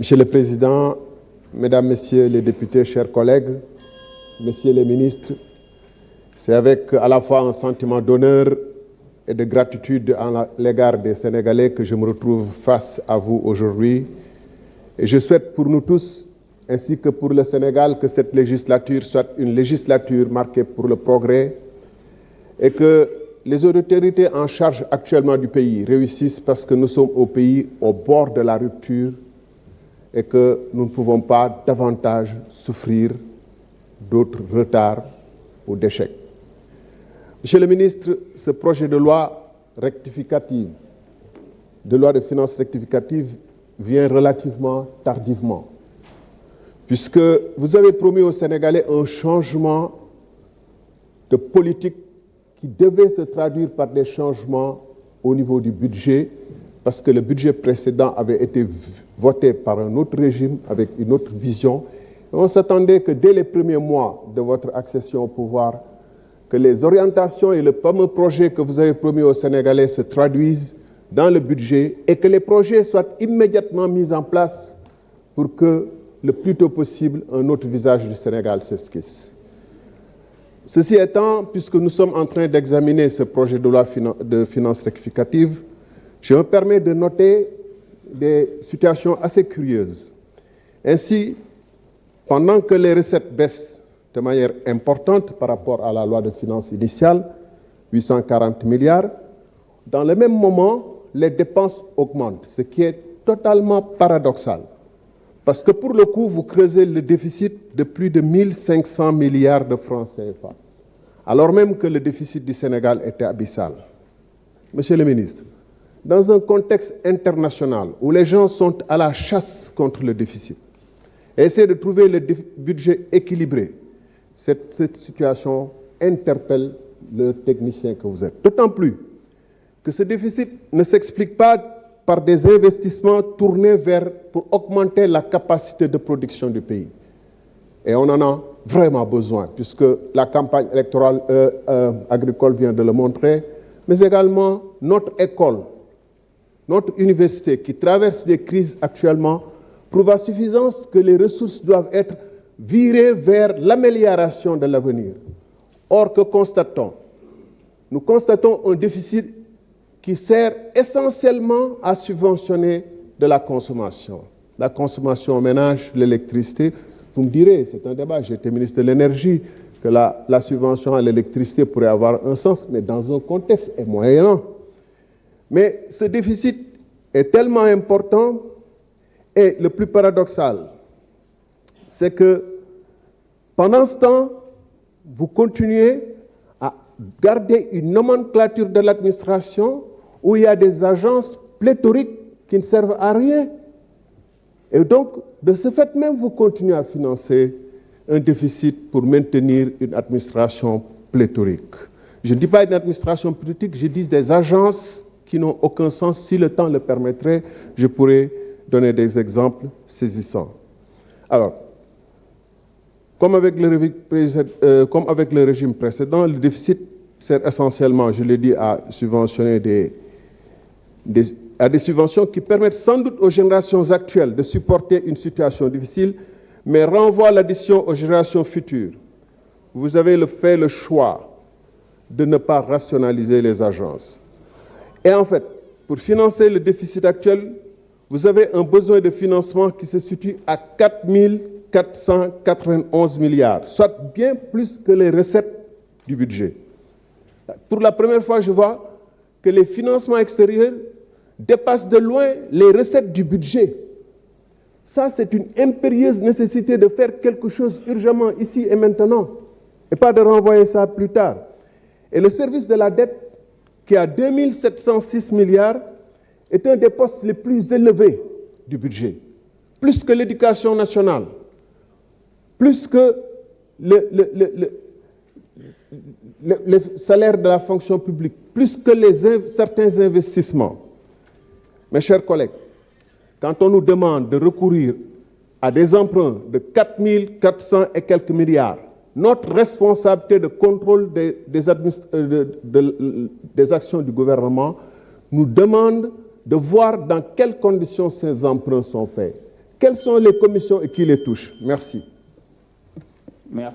Monsieur le Président, Mesdames, Messieurs les députés, chers collègues, Messieurs les ministres, c'est avec à la fois un sentiment d'honneur et de gratitude à l'égard des Sénégalais que je me retrouve face à vous aujourd'hui. Et je souhaite pour nous tous, ainsi que pour le Sénégal, que cette législature soit une législature marquée pour le progrès et que les autorités en charge actuellement du pays réussissent parce que nous sommes au pays au bord de la rupture et que nous ne pouvons pas davantage souffrir d'autres retards ou d'échecs. Monsieur le ministre, ce projet de loi rectificative, de loi de finances rectificative, vient relativement tardivement, puisque vous avez promis aux Sénégalais un changement de politique qui devait se traduire par des changements au niveau du budget, parce que le budget précédent avait été voté par un autre régime, avec une autre vision. Et on s'attendait que dès les premiers mois de votre accession au pouvoir, que les orientations et le fameux projet que vous avez promis aux Sénégalais se traduisent dans le budget et que les projets soient immédiatement mis en place pour que, le plus tôt possible, un autre visage du Sénégal s'esquisse. Ceci étant, puisque nous sommes en train d'examiner ce projet de loi de finances rectificative, je me permets de noter des situations assez curieuses. Ainsi, pendant que les recettes baissent de manière importante par rapport à la loi de finances initiale, 840 milliards, dans le même moment, les dépenses augmentent, ce qui est totalement paradoxal. Parce que pour le coup, vous creusez le déficit de plus de 1500 milliards de francs CFA, alors même que le déficit du Sénégal était abyssal. Monsieur le ministre, dans un contexte international où les gens sont à la chasse contre le déficit et essaient de trouver le budget équilibré, cette situation interpelle le technicien que vous êtes. D'autant plus que ce déficit ne s'explique pas par des investissements tournés pour augmenter la capacité de production du pays. Et on en a vraiment besoin, puisque la campagne électorale agricole vient de le montrer, mais également notre école, notre université qui traverse des crises actuellement, prouve à suffisance que les ressources doivent être virées vers l'amélioration de l'avenir. Or, que constatons? Nous constatons un déficit qui sert essentiellement à subventionner de la consommation aux ménages, l'électricité. Vous me direz, c'est un débat, j'ai été ministre de l'énergie, que la subvention à l'électricité pourrait avoir un sens, mais dans un contexte moyennant. Mais ce déficit est tellement important et le plus paradoxal, c'est que pendant ce temps, vous continuez à garder une nomenclature de l'administration où il y a des agences pléthoriques qui ne servent à rien. Et donc, de ce fait même, vous continuez à financer un déficit pour maintenir une administration pléthorique. Je ne dis pas une administration politique, je dis des agences qui n'ont aucun sens. Si le temps le permettrait, je pourrais donner des exemples saisissants. Alors, comme avec le régime précédent, le déficit sert essentiellement, je l'ai dit, à subventionner des subventions qui permettent sans doute aux générations actuelles de supporter une situation difficile, mais renvoient l'addition aux générations futures. Vous avez fait le choix de ne pas rationaliser les agences. Et en fait, pour financer le déficit actuel, vous avez un besoin de financement qui se situe à 4 491 milliards, soit bien plus que les recettes du budget. Pour la première fois, je vois que les financements extérieurs dépassent de loin les recettes du budget. Ça, c'est une impérieuse nécessité de faire quelque chose urgemment ici et maintenant, et pas de renvoyer ça plus tard. Et le service de la dette, qui a 2706 milliards, est un des postes les plus élevés du budget, plus que l'éducation nationale, plus que le salaire de la fonction publique, plus que certains investissements. Mes chers collègues, quand on nous demande de recourir à des emprunts de 4 400 et quelques milliards, notre responsabilité de contrôle des actions du gouvernement nous demande de voir dans quelles conditions ces emprunts sont faits. Quelles sont les commissions qui les touchent? Merci. Merci.